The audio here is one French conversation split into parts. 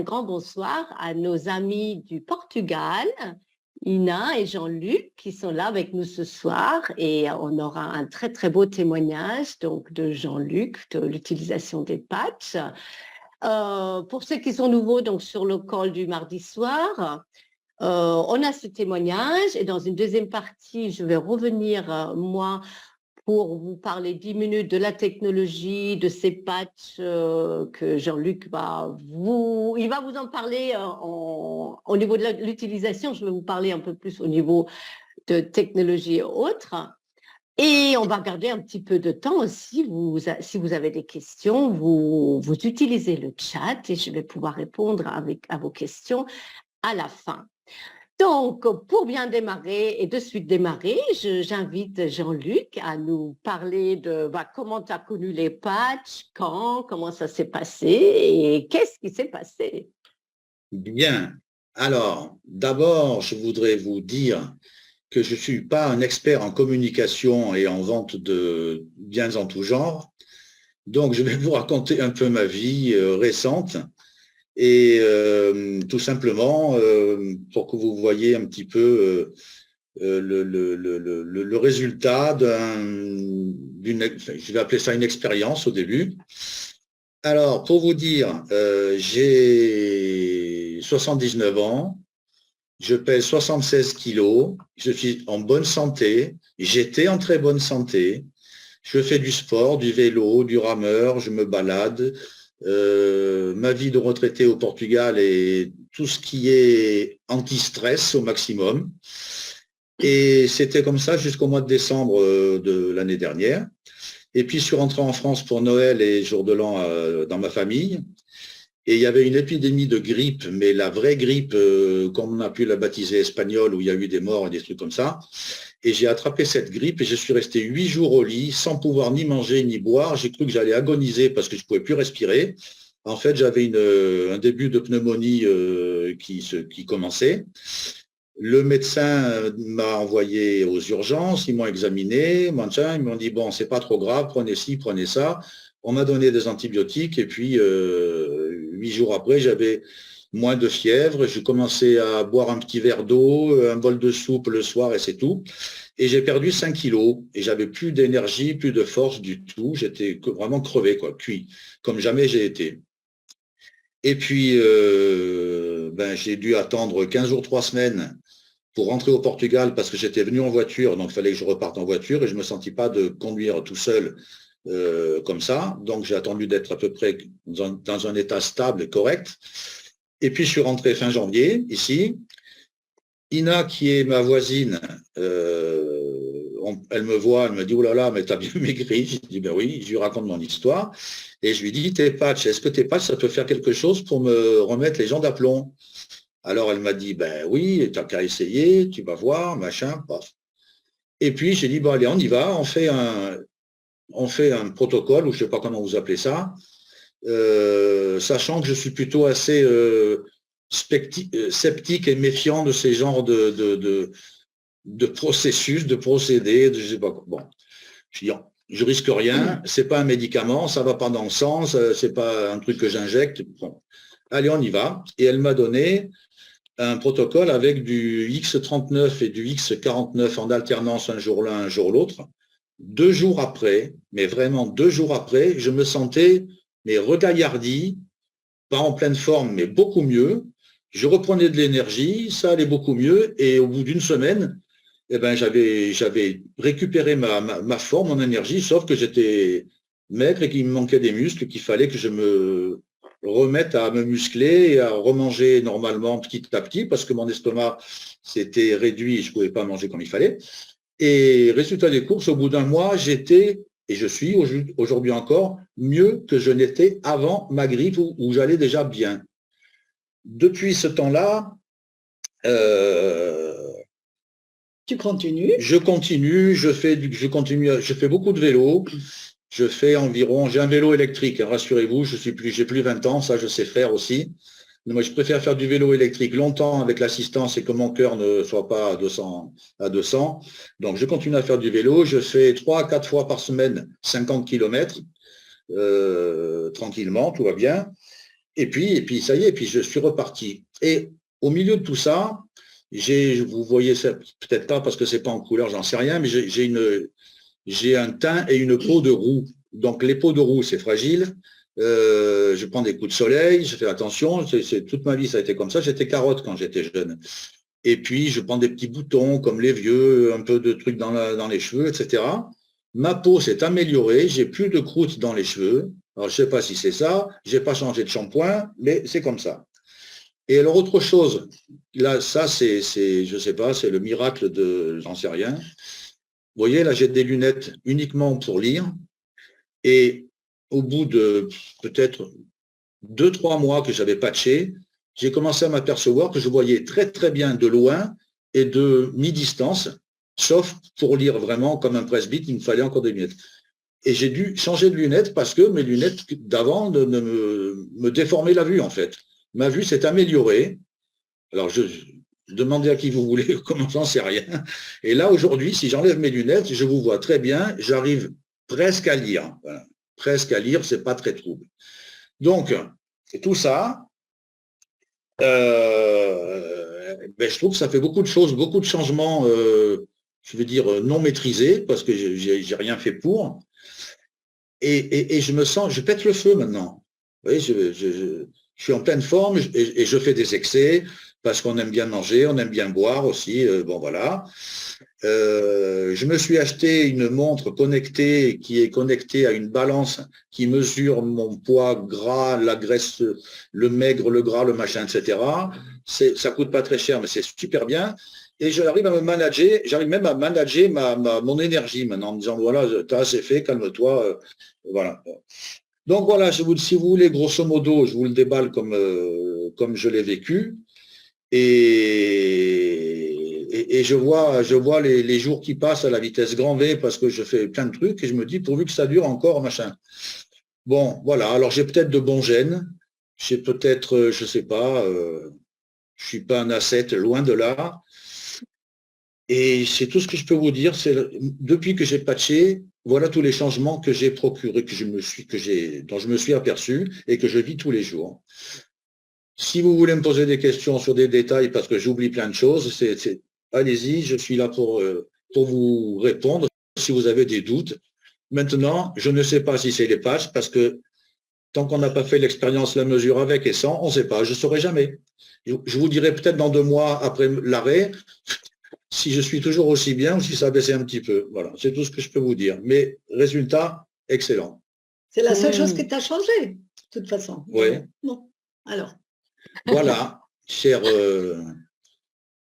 un grand bonsoir à nos amis du Portugal, Ina et Jean-Luc, qui sont là avec nous ce soir. Et on aura un très, très beau témoignage donc, de Jean-Luc, de l'utilisation des patchs. Pour ceux qui sont nouveaux donc, sur le call du mardi soir, on a ce témoignage. Et dans une deuxième partie, je vais revenir, moi, pour vous parler 10 minutes de la technologie, de ces patchs que Jean-Luc il va vous en parler au niveau de l'utilisation. Je vais vous parler un peu plus au niveau de technologie et autres. Et on va garder un petit peu de temps aussi. Si vous avez des questions, vous utilisez le chat et je vais pouvoir répondre à vos questions à la fin. Donc, pour bien démarrer et de suite démarrer, j'invite Jean-Luc à nous parler de comment tu as connu les patchs, comment ça s'est passé et qu'est-ce qui s'est passé. Bien. Alors, d'abord, je voudrais vous dire que je ne suis pas un expert en communication et en vente de biens en tout genre. Donc, je vais vous raconter un peu ma vie récente. Et tout simplement, pour que vous voyez un petit peu le résultat je vais appeler ça une expérience au début. Alors, pour vous dire, j'ai 79 ans, je pèse 76 kilos, je suis en bonne santé, j'étais en très bonne santé, je fais du sport, du vélo, du rameur, je me balade. Ma vie de retraité au Portugal est tout ce qui est anti-stress au maximum. Et c'était comme ça jusqu'au mois de décembre de l'année dernière. Et puis, je suis rentré en France pour Noël et jour de l'an dans ma famille. Et il y avait une épidémie de grippe, mais la vraie grippe, comme on a pu la baptiser espagnole, où il y a eu des morts et des trucs comme ça. Et j'ai attrapé cette grippe et je suis resté 8 jours au lit sans pouvoir ni manger ni boire. J'ai cru que j'allais agoniser parce que je ne pouvais plus respirer. En fait, j'avais un début de pneumonie qui commençait. Le médecin m'a envoyé aux urgences, ils m'ont examiné, ils m'ont dit, bon, c'est pas trop grave, prenez ci, prenez ça. On m'a donné des antibiotiques et puis 8 jours après, j'avais moins de fièvre. J'ai commencé à boire un petit verre d'eau, un bol de soupe le soir et c'est tout. Et j'ai perdu 5 kilos et j'avais plus d'énergie, plus de force du tout. J'étais vraiment crevé, quoi, cuit, comme jamais j'ai été. Et puis, j'ai dû attendre 15 jours, 3 semaines pour rentrer au Portugal parce que j'étais venu en voiture, donc il fallait que je reparte en voiture et je ne me sentis pas de conduire tout seul comme ça. Donc j'ai attendu d'être à peu près dans un état stable et correct. Et puis je suis rentré fin janvier ici. Ina, qui est ma voisine, elle me voit, elle me dit « Oh là là, mais t'as bien maigri ». Je dis « Ben oui », je lui raconte mon histoire. Et je lui dis « Tes patchs, est-ce que tes patchs, ça peut faire quelque chose pour me remettre les gens d'aplomb ?» Alors elle m'a dit, ben oui, tu n'as qu'à essayer, tu vas voir, machin, paf. Et puis j'ai dit, bon allez, on y va, on fait un protocole, ou je ne sais pas comment vous appelez ça, sachant que je suis plutôt assez sceptique et méfiant de ces genres de processus, de procédés, je ne sais pas quoi. Bon, je dis, je risque rien, c'est pas un médicament, ça va pas dans le sens, c'est pas un truc que j'injecte. Bon, allez, on y va. Et elle m'a donné un protocole avec du X39 et du X49 en alternance un jour l'un, un jour l'autre. 2 jours après, mais vraiment 2 jours après, je me sentais regaillardi, pas en pleine forme, mais beaucoup mieux. Je reprenais de l'énergie, ça allait beaucoup mieux, et au bout d'une semaine, j'avais récupéré ma forme, mon énergie, sauf que j'étais maigre et qu'il me manquait des muscles, qu'il fallait que je me remette à me muscler et à remanger normalement petit à petit, parce que mon estomac s'était réduit et je ne pouvais pas manger comme il fallait. Et résultat des courses, au bout d'un mois, j'étais, et je suis aujourd'hui encore, mieux que je n'étais avant ma grippe où j'allais déjà bien. Depuis ce temps-là, tu continues? Je continue, je fais beaucoup de vélo. Je fais environ, j'ai un vélo électrique, hein, rassurez-vous, j'ai plus 20 ans, ça je sais faire aussi. Mais moi je préfère faire du vélo électrique longtemps avec l'assistance et que mon cœur ne soit pas à 200. Donc je continue à faire du vélo, je fais 3 à 4 fois par semaine 50 km, tranquillement, tout va bien. et puis ça y est, et puis je suis reparti. Et au milieu de tout ça, vous voyez ça peut-être pas parce que c'est pas en couleur, j'en sais rien, mais j'ai un teint et une peau de roux. Donc les peaux de roux, c'est fragile. Je prends des coups de soleil, je fais attention. Toute ma vie, ça a été comme ça. J'étais carotte quand j'étais jeune. Et puis, je prends des petits boutons comme les vieux, un peu de trucs dans les cheveux, etc. Ma peau s'est améliorée. J'ai plus de croûte dans les cheveux. Alors, je ne sais pas si c'est ça. Je n'ai pas changé de shampoing, mais c'est comme ça. Et alors, autre chose, là, ça, je ne sais pas, c'est le miracle de, j'en sais rien. Vous voyez, là, j'ai des lunettes uniquement pour lire. Et au bout de peut-être 2-3 mois que j'avais patché, j'ai commencé à m'apercevoir que je voyais très très bien de loin et de mi-distance, sauf pour lire vraiment comme un presbyte, il me fallait encore des lunettes. Et j'ai dû changer de lunettes parce que mes lunettes d'avant me déformaient la vue en fait. Ma vue s'est améliorée. Alors je demandez à qui vous voulez, comment j'en sais rien. Et là aujourd'hui, si j'enlève mes lunettes, je vous vois très bien, j'arrive presque à lire. Voilà. Presque à lire, c'est pas très trouble. Donc, tout ça, je trouve que ça fait beaucoup de choses, beaucoup de changements, je veux dire, non maîtrisés, parce que j'ai rien fait pour. Et je me sens, je pète le feu maintenant. Vous voyez, je suis en pleine forme et je fais des excès, parce qu'on aime bien manger, on aime bien boire aussi, bon voilà. Je me suis acheté une montre connectée qui est connectée à une balance qui mesure mon poids gras, la graisse, le maigre, le gras, le machin, etc. Ça coûte pas très cher, mais c'est super bien. Et j'arrive à me manager, j'arrive même à manager mon énergie maintenant en me disant voilà, tu as assez fait, calme-toi. Voilà. Donc voilà, si vous voulez, grosso modo, je vous le déballe comme je l'ai vécu. Et je vois les jours qui passent à la vitesse grand V parce que je fais plein de trucs et je me dis pourvu que ça dure encore, machin. Bon, voilà. Alors j'ai peut-être de bons gènes. J'ai peut-être, je sais pas, je suis pas un ascète, loin de là. Et c'est tout ce que je peux vous dire. C'est depuis que j'ai patché, voilà tous les changements que j'ai procurés, dont je me suis aperçu et que je vis tous les jours. Si vous voulez me poser des questions sur des détails, parce que j'oublie plein de choses, allez-y, je suis là pour vous répondre si vous avez des doutes. Maintenant, je ne sais pas si c'est les patchs, parce que tant qu'on n'a pas fait l'expérience, la mesure avec et sans, on ne sait pas, je ne saurai jamais. Je vous dirai peut-être dans 2 mois après l'arrêt, si je suis toujours aussi bien ou si ça a baissé un petit peu. Voilà, c'est tout ce que je peux vous dire. Mais résultat, excellent. C'est la seule chose qui t'a changé, de toute façon. Oui. Non. Alors. Voilà, chers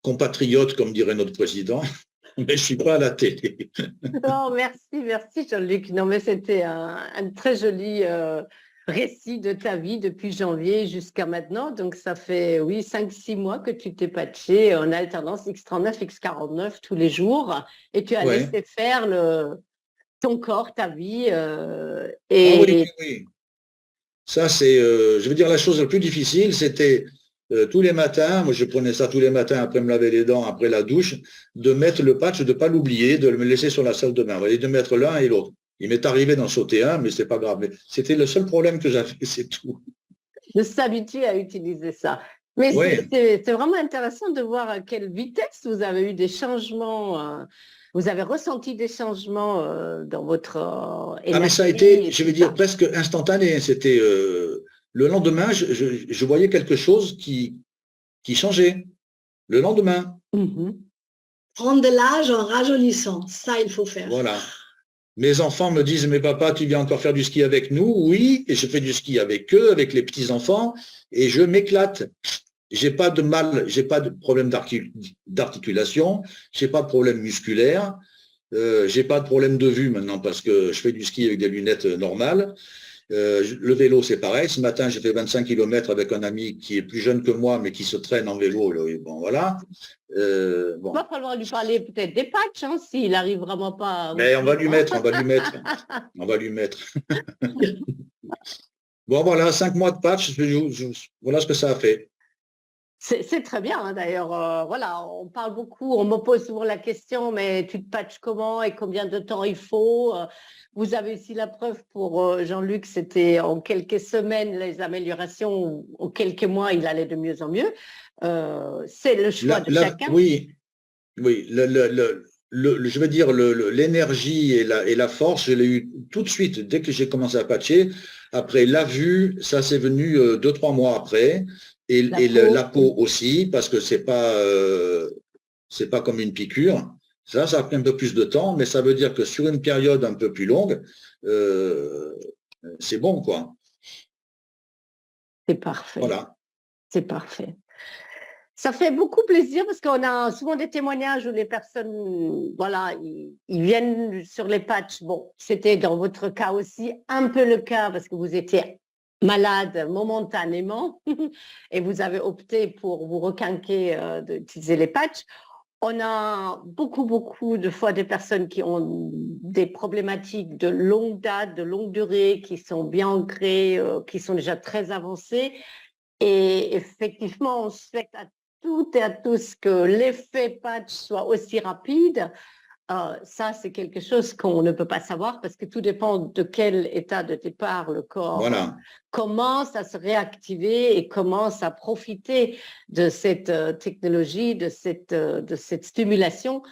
compatriotes, comme dirait notre président, mais je ne suis pas à la télé. Non, merci Jean-Luc. Non, mais c'était un très joli récit de ta vie depuis janvier jusqu'à maintenant. Donc, ça fait, oui, 5-6 mois que tu t'es patché en alternance X39, X49 tous les jours et tu as laissé faire ton corps, ta vie. Ah oui. Ça, c'est, je veux dire, la chose la plus difficile, c'était tous les matins, moi je prenais ça tous les matins après me laver les dents, après la douche, de mettre le patch, de ne pas l'oublier, de me laisser sur la salle de bain, et de mettre l'un et l'autre. Il m'est arrivé d'en sauter un, mais c'est pas grave. Mais c'était le seul problème que j'avais, c'est tout. De s'habituer à utiliser ça. Mais c'est vraiment intéressant de voir à quelle vitesse vous avez eu des changements. Vous avez ressenti des changements dans votre énergie. Ah mais ça a été, je vais dire, presque instantané. C'était le lendemain, je voyais quelque chose qui changeait. Le lendemain. Prendre de l'âge en rajeunissant, ça il faut faire. Voilà. Mes enfants me disent, mais papa, tu viens encore faire du ski avec nous? Oui, et je fais du ski avec eux, avec les petits-enfants, et je m'éclate. J'ai pas de mal, j'ai pas de problème d'articulation, j'ai pas de problème musculaire, j'ai pas de problème de vue maintenant parce que je fais du ski avec des lunettes normales. Le vélo, c'est pareil. Ce matin, j'ai fait 25 km avec un ami qui est plus jeune que moi, mais qui se traîne en vélo. Bon, voilà. Bon. Il va falloir lui parler peut-être des patchs, hein, s'il n'arrive vraiment pas. Mais on va lui mettre. Bon, voilà, 5 mois de patch, voilà ce que ça a fait. C'est très bien, hein, d'ailleurs. Voilà, on parle beaucoup, on me pose souvent la question, mais tu te patches comment et combien de temps il faut? Vous avez aussi la preuve pour Jean-Luc, c'était en quelques semaines les améliorations, en quelques mois, il allait de mieux en mieux. C'est le choix de chacun. Oui, oui. Je veux dire, l'énergie et la force, je l'ai eu tout de suite, dès que j'ai commencé à patcher. Après, la vue, ça c'est venu 2-3 mois après. La peau aussi, parce que c'est pas comme une piqûre. Ça a pris un peu plus de temps, mais ça veut dire que sur une période un peu plus longue, c'est bon, quoi. C'est parfait. Voilà. C'est parfait. Ça fait beaucoup plaisir parce qu'on a souvent des témoignages où les personnes, voilà, ils viennent sur les patchs. Bon, c'était dans votre cas aussi un peu le cas parce que vous étiez malade momentanément et vous avez opté pour vous requinquer d'utiliser les patchs. On a beaucoup de fois des personnes qui ont des problématiques de longue date, de longue durée, qui sont bien ancrées, qui sont déjà très avancées. Et effectivement, on souhaite à toutes et à tous que l'effet patch soit aussi rapide. Ça, c'est quelque chose qu'on ne peut pas savoir parce que tout dépend de quel état de départ le corps commence à se réactiver et commence à profiter de cette technologie, de cette stimulation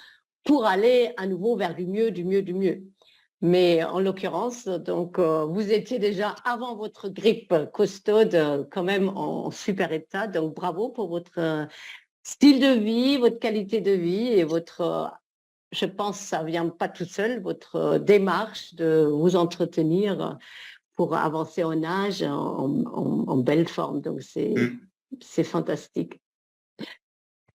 pour aller à nouveau vers du mieux. Mais en l'occurrence, donc, vous étiez déjà avant votre grippe costaude quand même en super état. Donc, bravo pour votre style de vie, votre qualité de vie et votre, je pense, ça vient pas tout seul, votre démarche de vous entretenir pour avancer en âge en belle forme. Donc, c'est fantastique.